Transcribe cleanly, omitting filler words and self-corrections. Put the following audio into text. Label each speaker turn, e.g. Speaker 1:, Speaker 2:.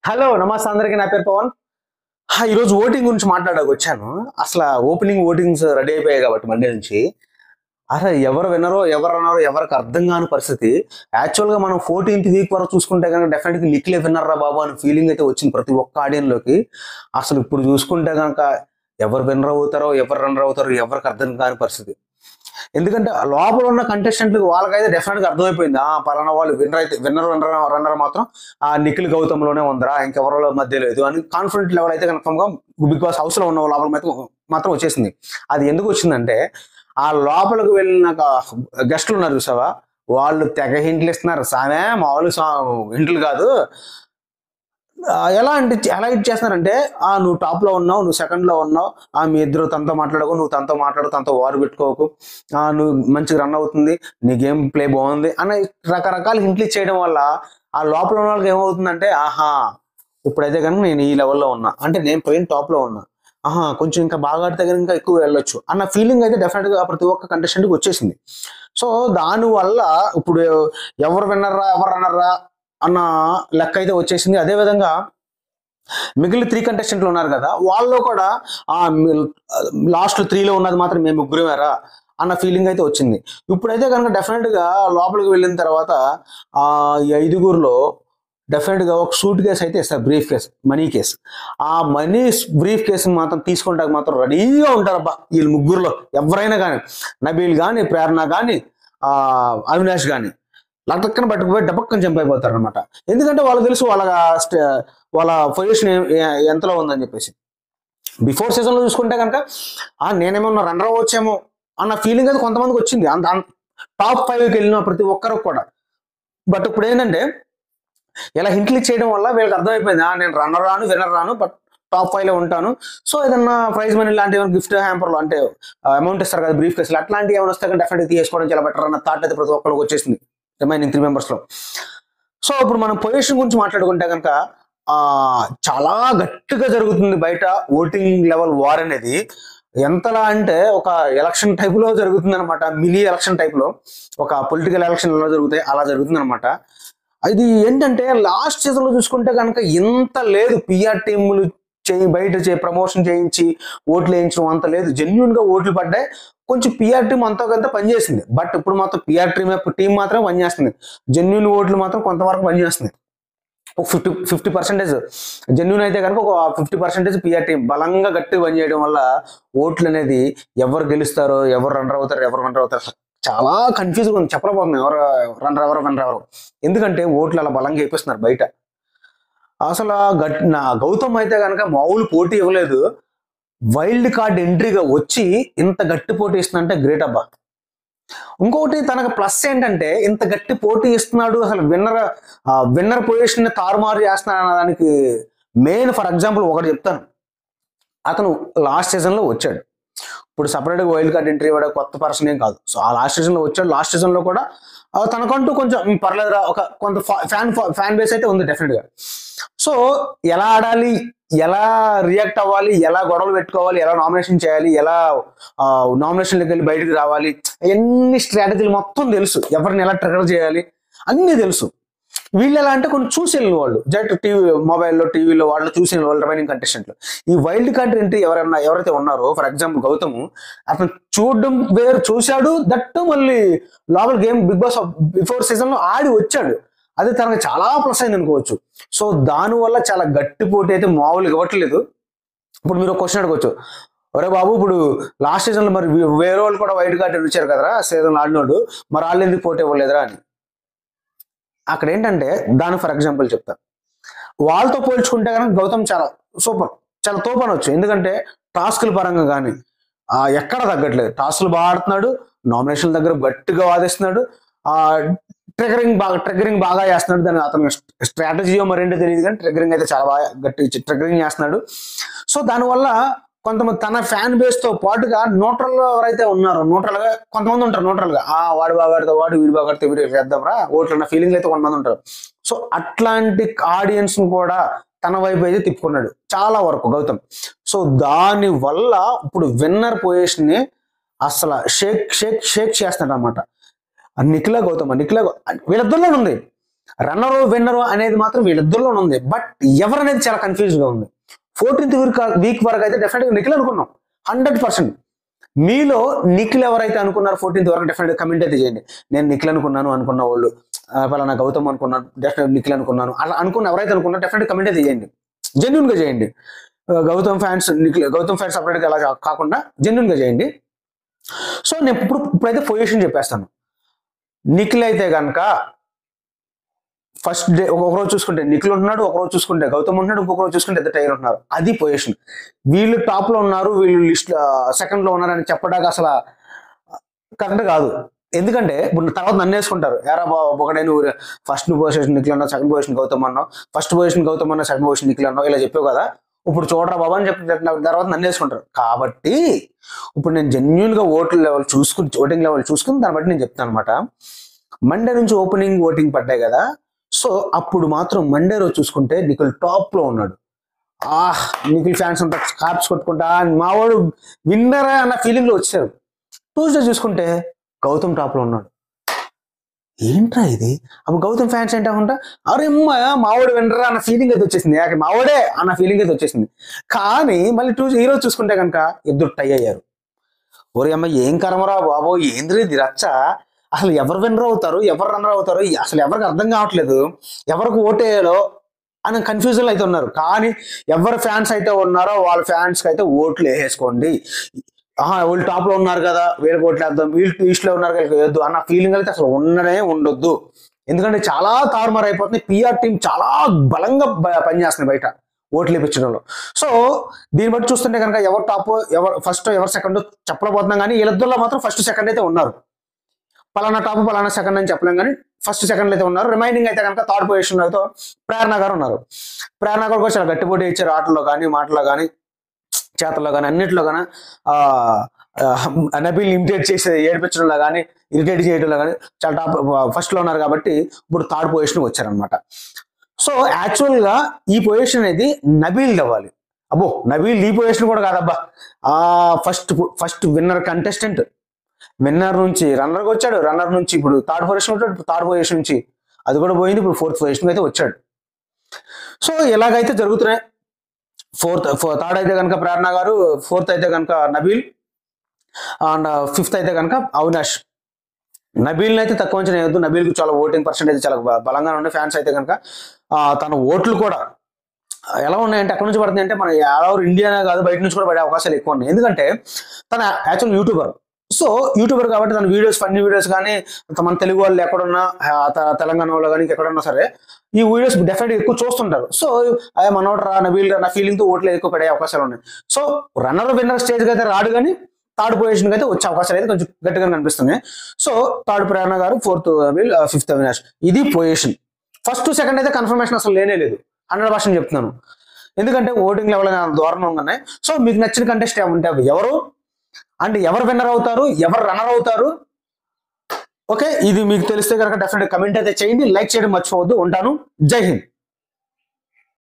Speaker 1: Hello నమస్తే అందరికీ. నా పేరు పవన్. ఈరోజు ఓటింగ్ గురించి మాట్లాడడానికి వచ్చాను. అసలు ఓపెనింగ్ ఓటింగ్స్ రెడీ అయిపోయాయి కాబట్టి మండే నుంచి అసలు ఎవరు విన్నరో ఎవరు అన్నారో ఎవరికి అర్థం కాని పరిస్థితి. యాక్చువల్గా మనం 14th వీక్ వరకు చూసుకుంటే కనుక డెఫినెట్గా నిఖిలే విన్నర్ రా బాబు అని ఫీలింగ్ అయితే వచ్చింది ప్రతి ఒక్క ఆడియన్లోకి. అసలు ఇప్పుడు చూసుకుంటే కనుక ఎవరు విన్నర్ అవుతారో ఎవరు రన్నర్ అవుతారో ఎవరికి అర్థం కాని పరిస్థితి. ఎందుకంటే లోపల ఉన్న కంటెస్టెంట్లకు వాళ్ళకైతే డెఫినెట్ గా అర్థమైపోయింది. పలానా వాళ్ళు విన్నర్ రన్నర్ మాత్రం ఆ నిఖిల్ గౌతమ్ లోనే ఉందరా, ఇంకెవరో మధ్య లేదు అని కాన్ఫిడెంట్ లెవెల్ అయితే కన్ఫర్మ్ గా బిగ్ బాస్ హౌస్ లో ఉన్న లోపల మాత్రం వచ్చేసింది. అది ఎందుకు వచ్చిందంటే ఆ లోపలికి వెళ్ళిన గెస్టులు ఉన్నారు చూసావా, వాళ్ళు తెగ హింట్లు ఇస్తున్నారు. సామే మామూలు హింట్లు కాదు. ఎలా ఇచ్చేస్తున్నారంటే నువ్వు టాప్ లో ఉన్నావు, నువ్వు సెకండ్ లో ఉన్నావు, మీ ఇద్దరు తనతో మాట్లాడకు, నువ్వు తనతో మాట్లాడు, తనతో వారు పెట్టుకోకు, నువ్వు మంచిగా రన్ అవుతుంది, నీ గేమ్ ప్లే బాగుంది అన్న రకరకాల హింట్లు ఇచ్చేయడం వల్ల ఆ లోపల ఉన్న వాళ్ళకి ఏమవుతుందంటే ఇప్పుడైతే కనుక నేను ఈ లెవెల్లో ఉన్నా అంటే నేను పోయిన టాప్ లో ఉన్నా, కొంచెం ఇంకా బాగా ఆడితే కనుక ఇంకా ఎక్కువ వెళ్ళొచ్చు అన్న ఫీలింగ్ అయితే డెఫినెట్ గా ప్రతి ఒక్క కంటెస్టెంట్కి వచ్చేసింది. సో దానివల్ల ఇప్పుడు ఎవరు విన్నర్రా ఎవరు రన్నర్రా అన్న లెక్క అయితే వచ్చేసింది. అదేవిధంగా మిగిలిన 3 కంటెస్టెంట్లు ఉన్నారు కదా, వాళ్ళు కూడా లాస్ట్ 3లో ఉన్నది మాత్రం మేము ముగ్గురమేరా అన్న ఫీలింగ్ అయితే వచ్చింది. ఇప్పుడైతే కనుక డెఫినెట్ గా లోపలికి వెళ్ళిన తర్వాత ఈ 5గురిలో డెఫినెట్ గా ఒక సూట్ కేసు అయితే ఇస్తారు, బ్రీఫ్ కేసు, మనీ కేసు. ఆ మనీ బ్రీఫ్ కేసు మాత్రం తీసుకుంటాక మాత్రం రెడీగా ఉంటారబ్బా వీళ్ళు ముగ్గురులో ఎవరైనా కానీ, నబీల్ కానీ, ప్రేరణ కానీ, అవినాష్ కానీ లక్కన పట్టుకుపోయి డబ్బక్కని చంపైపోతారు అనమాట. ఎందుకంటే వాళ్ళు తెలుసు వాళ్ళ పొజిషన్ ఎంతలో ఉందని చెప్పేసి. బిఫోర్ సీజన్ లో చూసుకుంటే కనుక నేనేమన్నా రన్నర్ అవ్వచ్చేమో అన్న ఫీలింగ్ అయితే కొంతమందికి వచ్చింది, టాప్ 5కి వెళ్ళిన ప్రతి ఒక్కరు కూడా. బట్ ఇప్పుడు ఏంటంటే ఇలా హింట్లు చేయడం వల్ల వీళ్ళకి అర్థమైపోయింది, నేను రన్నర్ రాను విన్నర్ రాను, బట్ టాప్ 5లో ఉంటాను. సో ఏదన్నా ప్రైజ్ మనీ లాంటి గిఫ్ట్ హ్యాంపర్లు అంటే అమౌంట్ ఇస్తారు కదా బ్రీఫ్ కేసులు, అట్లాంటివి ఏమైనా వస్తే డెఫినెట్గా తీసుకోవడం చాలా బెటర్ అన్న థాట్ అయితే ప్రతి ఒక్కరికి వచ్చేసింది రిమైనింగ్ 3 మెంబర్స్ లో. సో ఇప్పుడు మనం పొజిషన్ గురించి మాట్లాడుకుంటే కనుక చాలా గట్టిగా జరుగుతుంది బయట ఓటింగ్ లెవెల్ వార్ అనేది. ఎంతలా అంటే ఒక ఎలక్షన్ టైప్ లో జరుగుతుంది అనమాట, మినీ ఎలక్షన్ టైప్ లో, ఒక పొలిటికల్ ఎలక్షన్ ఎలా జరుగుతాయి అలా జరుగుతుంది అనమాట. ఇది ఏంటంటే లాస్ట్ సీజన్ లో చూసుకుంటే కనుక ఇంత లేదు, పిఆర్ టీములు బయట ప్రమోషన్ చేయించి ఓట్లు వేయించడం అంత లేదు, జెన్యున్ గా ఓట్లు పడ్డాయి. కొంచెం పిఆర్ టీం అంతా కొంత పనిచేసింది, బట్ ఇప్పుడు మాత్రం పిఆర్ టీం మాత్రం పనిచేస్తుంది, జెన్యున్ ఓట్లు మాత్రం కొంతవరకు పనిచేస్తుంది. ఒక 50% జెన్యున్ అయితే కనుక ఒక 50% పిఆర్ టీం బలంగా గట్టిగా పనిచేయడం వల్ల ఓట్లు అనేది ఎవరు గెలుస్తారో ఎవరు రన్నర్ అవుతారు చాలా కన్ఫ్యూజ్గా ఉంది, చెప్పలేకపోతుంది ఎవరు రన్నర్ ఎవరు. ఎందుకంటే ఓట్లు అలా బలంగా వేపిస్తున్నారు బయట. అసలు గౌతమ్ అయితే కనుక మామూలు పోటీ ఇవ్వలేదు, వైల్డ్ కార్డ్ ఎంట్రీగా వచ్చి ఇంత గట్టి పోటీ ఇస్తుందంటే గ్రేట్ అబ్బా. ఇంకొకటి తనకు ప్లస్ ఏంటంటే ఇంత గట్టి పోటీ ఇస్తున్నాడు, అసలు విన్నర్ పొజిషన్ తారుమారు చేస్తున్నాడు అన్నదానికి మెయిన్ ఫర్ ఎగ్జాంపుల్ ఒకటి చెప్తాను. అతను లాస్ట్ సీజన్ లో వచ్చాడు, ఇప్పుడు సపరేట్గా వైల్డ్ కార్డ్ ఎంట్రీ ఇవ్వడం కొత్త పర్సన్ ఏం కాదు. సో ఆ లాస్ట్ సీజన్ లో వచ్చాడు, లాస్ట్ సీజన్ లో కూడా తనకంటూ కొంచెం పర్లేదురా ఒక కొంత ఫ్యాన్ బేస్ అయితే ఉంది డెఫినెట్ గా. సో ఎలా ఆడాలి, ఎలా రియాక్ట్ అవ్వాలి, ఎలా గొడవలు పెట్టుకోవాలి, ఎలా నామినేషన్ చేయాలి, ఎలా నామినేషన్లోకి వెళ్ళి బయటకు రావాలి, ఎన్ని స్ట్రాటజీలు మొత్తం తెలుసు, ఎవరిని ఎలా ట్రిగర్ చేయాలి అన్నీ తెలుసు. వీళ్ళు ఎలా అంటే కొన్ని చూసి వెళ్ళిన వాళ్ళు, డైరెక్ట్ మొబైల్లో టీవీలో వాళ్ళు చూసి వాళ్ళు రిమైనింగ్ కంటెస్టెంట్లు. ఈ వైల్డ్ కార్డ్ ఎంట్రీ ఎవరైతే ఉన్నారో ఫర్ ఎగ్జాంపుల్ గౌతమ్, అతను చూడడం వేరు, చూశాడు దట్టు మళ్ళీ లోపల game Bigg Boss before season లో ఆడి వచ్చాడు, అది తనకు చాలా ప్లస్ అయింది అనుకోవచ్చు. సో దానివల్ల చాలా గట్టి పోటీ అయితే మామూలుగా ఇవ్వట్లేదు. ఇప్పుడు మీరు ఒక క్వశ్చన్ అడగవచ్చు, ఒరే బాబు ఇప్పుడు లాస్ట్ సీజన్ లో మరి వేరే వాళ్ళు కూడా వైల్డ్ కార్డ్ ఇచ్చారు కదరా సీజన్ ఆడినోడు, మరి వాళ్ళు ఎందుకు పోటీ ఇవ్వలేదురా అని. అక్కడ ఏంటంటే దాని ఫర్ ఎగ్జాంపుల్ చెప్తా, వాళ్ళతో పోల్చుకుంటే కనుక గౌతమ్ చాలా సూపర్, చాలా తోపు అనొచ్చు. ఎందుకంటే టాస్కుల పరంగా కానీ ఎక్కడ తగ్గట్లేదు, టాస్కులు బాగా ఆడుతున్నాడు, నామినేషన్ దగ్గర గట్టిగా వాదిస్తున్నాడు, ట్రిగరింగ్ బాగా చేస్తున్నాడు. దాని అతను స్ట్రాటజీయో మరేంటో తెలియదు కానీ ట్రిగరింగ్ అయితే చాలా బాగా గట్టి ట్రిగరింగ్ చేస్తున్నాడు. సో దానివల్ల కొంతమంది తన ఫ్యాన్ బేస్ తో పాటుగా న్యూట్రల్ ఎవరైతే ఉన్నారో, న్యూట్రల్ గా కొంతమంది ఉంటారు, న్యూట్రల్ గా వాడు బాగాడితే వాడు, వీడు బాగాడితే వీడు చేద్దాంరా ఓట్లు అన్న ఫీలింగ్ అయితే కొంతమంది ఉంటారు. సో అట్లాంటి ఆడియన్స్ కూడా తన వైపు అయితే తిప్పుకున్నాడు చాలా వరకు గౌతమ్. సో దాని వల్ల ఇప్పుడు విన్నర్ పొజిషన్ ని అసలు షేక్ చేస్తున్నాడు అనమాట. నిఖిల గౌతమ్ వీళ్ళిద్దరిలో ఉంది. రన్నర్ విన్నర్ అనేది మాత్రం వీళ్ళిద్దరిలో ఉంది. బట్ ఎవరనేది చాలా కన్ఫ్యూజ్ గా ఉంది. 14th వీక్ వరకు అయితే డెఫినెట్గా నిఖిల్ అనుకున్నాం 100%. మీలో నిఖిల్ ఎవరైతే అనుకున్నారో 14th వరకు డెఫినెట్గా కమెంట్ అయితే చేయండి. నేను నిఖిల్ అనుకున్న వాళ్ళు, పలానా గౌతమ్ అనుకున్నాను, డెఫినెట్ నిఖిల్ అనుకున్నాను, అలా అనుకున్న ఎవరైతే డెఫినెట్ కమెంట్ అయితే చేయండి, జెన్యున్ గా చేయండి. గౌతమ్ ఫ్యాన్స్ సపరేట్ గా అలా కాకుండా జెన్యున్ గా చేయండి. సో నేను ఇప్పుడైతే పొజిషన్ చెప్పేస్తాను. నిఖిల్ అయితే కనుక ఫస్ట్ డే ఒకరోజు చూసుకుంటే నిఖిల్ ఉంటున్నాడు, ఒకరోజు చూసుకుంటే గౌతమ్ ఉంటున్నాడు, ఇంకొక రోజు చూసుకుంటే ఇద్దరు టైగర్ ఉంటున్నారు. అది పొజిషన్. వీళ్ళు టాప్ లో ఉన్నారు, వీళ్ళు లిస్ట్ సెకండ్ లో ఉన్నారని చెప్పడానికి అసలు కరెక్ట్ కాదు. ఎందుకంటే ఇప్పుడు తర్వాత నన్ను వేసుకుంటారు, ఎరా ఒకటే నువ్వు ఫస్ట్ పొజిషన్ నిఖిల్ అన్నావు, సెకండ్ పొజిషన్ గౌతమ్ అన్నావు, ఫస్ట్ పొజిషన్ గౌతమ్ అన్నావు, సెకండ్ పొజిషన్ నిఖిల్ అన్నావు, ఇలా చెప్పావు కదా, ఇప్పుడు చూడరా బాబా అని చెప్పిన తర్వాత నన్ను వేసుకుంటారు. కాబట్టి ఇప్పుడు నేను జెన్యున్ గా ఓటింగ్ లెవెల్ చూసుకుని దాన్ని బట్టి నేను చెప్తాను అనమాట. మండే నుంచి ఓటింగ్ పడ్డాయి కదా, సో అప్పుడు మాత్రం మండే రోజు చూసుకుంటే నిఖిల్ టాప్ లో ఉన్నాడు. నిఖిల్ ఫ్యాన్స్ అంతా క్లాప్స్ కొట్టుకుంటా మావాడు విన్నరా అన్న ఫీలింగ్ లో వచ్చారు. ట్యూస్డే చూసుకుంటే గౌతమ్ టాప్ లో ఉన్నాడు. ఏంట్రా ఇది? అప్పుడు గౌతమ్ ఫ్యాన్స్ ఏంటంటే అరే మావాడు విన్నరా అన్న ఫీలింగ్ అయితే వచ్చేసింది, మావాడే అన్న ఫీలింగ్ అయితే వచ్చేసింది. కానీ మళ్ళీ ఈ రోజు చూసుకుంటే కనుక ఇద్దరు టై అయ్యారు. ఒరే అమ్మ ఏం కర్మరా బాబో, ఏంద్రీ ఇది రచ్చ, అసలు ఎవరు విన్నర్ అవుతారు, ఎవరు రన్నర్ అవుతారు, అసలు ఎవరికి అర్థం కావట్లేదు, ఎవరికి ఓటేయాలో అని కన్ఫ్యూజన్ అయితే ఉన్నారు. కానీ ఎవరు ఫ్యాన్స్ అయితే ఉన్నారో వాళ్ళ ఫ్యాన్స్ కి అయితే ఓట్లు వేసేసుకోండి. వీళ్ళు టాప్ లో ఉన్నారు కదా వీళ్ళకి ఓట్లు వేద్దాం, వీళ్ళు ఈస్ట్ లో ఉన్నారు కదా వేద్దు అన్న ఫీలింగ్ అయితే అసలు ఉండొద్దు. ఎందుకంటే చాలా తారుమారు అయిపోతుంది. పిఆర్ టీం చాలా బలంగా పనిచేస్తుంది బయట ఓట్లు వేయించడంలో. సో దీన్ని బట్టి చూస్తుంటే కనుక ఎవరు టాప్, ఎవరు ఫస్ట్, ఎవరు సెకండ్ చెప్పలేకపోతున్నాం. కానీ వీళ్ళిద్దరిలో మాత్రం ఫస్ట్ సెకండ్ అయితే ఉన్నారు. పలానా టాప్ పలానా సెకండ్ అని చెప్పలేం, కానీ ఫస్ట్ సెకండ్ అయితే ఉన్నారు. రిమైనింగ్ అయితే కనుక థర్డ్ పొజిషన్ అయితే ప్రేరణ గారు ఉన్నారు. ప్రేరణ గారు కూడా చాలా గట్టి పోటీ ఇచ్చారు, ఆటల్లో కానీ, మాటల్లో కానీ, చేతల్లో కానీ, అన్నింటిలో కానీ. నబీల్ ఇమిటేట్ చేసి ఏడిపించడంలో కానీ, ఇరిటేట్ చేయడంలో కానీ చాలా టాప్ ఫస్ట్ లో ఉన్నారు. కాబట్టి ఇప్పుడు థర్డ్ పొజిషన్ వచ్చారనమాట. సో యాక్చువల్ గా ఈ పొజిషన్ అనేది నబీల్ అవ్వాలి. నబీల్ ఈ పొజిషన్ కూడా కాదబ్బా, ఫస్ట్ విన్నర్ కంటెస్టెంట్, విన్నర్ నుంచి రన్నర్కి వచ్చాడు, రన్నర్ నుంచి ఇప్పుడు థర్డ్ పొజిషన్ వచ్చాడు, థర్డ్ పొజిషన్ నుంచి అది కూడా పోయింది, ఇప్పుడు 4th పొజిషన్ అయితే వచ్చాడు. సో ఇలాగైతే జరుగుతున్నాయి. థర్డ్ అయితే కనుక ప్రేరణ గారు, 4th అయితే కనుక నబీల్, అండ్ 5th అయితే కనుక అవినాష్. నబీల్ని అయితే తక్కువ అంచనా వేయొద్దు. నబీల్కి చాలా ఓటింగ్ పర్సెంటేజ్ చాలా బలంగా ఉండే. ఫ్యాన్స్ అయితే కనుక తన ఓట్లు కూడా ఎలా ఉన్నాయంటే ఎక్కడి నుంచి పడుతుంది అంటే మన ఎవరు ఇండియానే కాదు బయట నుంచి కూడా పడే అవకాశాలు ఎక్కువ ఉన్నాయి. ఎందుకంటే తన యాక్చువల్ యూట్యూబర్. సో యూట్యూబర్ కాబట్టి తన వీడియోస్, ఫన్నీ వీడియోస్ కానీ, మన తెలుగు వాళ్ళు ఎక్కడున్నా, తెలంగాణ వాళ్ళు కానీ ఎక్కడున్నా సరే ఈ వీడియోస్ డెఫినెట్గా ఎక్కువ చూస్తుంటారు. సో మనోడు రా నబీల్ నా ఫీలింగ్ తో ఓట్లు ఎక్కువ పడే అవకాశాలు ఉన్నాయి. సో రన్నర్ విన్నర్ స్టేజ్కి అయితే రాడు, కానీ థర్డ్ పొజిషన్కి అయితే వచ్చే అవకాశాలు అయితే కొంచెం గట్టిగా కనిపిస్తున్నాయి. సో థర్డ్ ప్రేరణ గారు, 4th నబీల్, 5th అవినాష్. ఇది పొజిషన్. ఫస్ట్ సెకండ్ అయితే కన్ఫర్మేషన్ అసలు లేదు, 100% చెప్తున్నాను. ఎందుకంటే ఓటింగ్ లెవెల్ దూరంగా ఉన్నాయి. సో మీకు నచ్చిన కంటెస్ట్ ఉంటే ఎవరు అంటే ఎవరు విన్నర్ అవుతారు, ఎవరు రన్నర్ అవుతారు, ఓకే, ఇది మీకు తెలిస్తే కనుక డెఫినెట్ కమెంట్ అయితే చేయండి. లైక్ చేయడం మర్చిపోవద్దు. ఉంటాను. జై హింద్.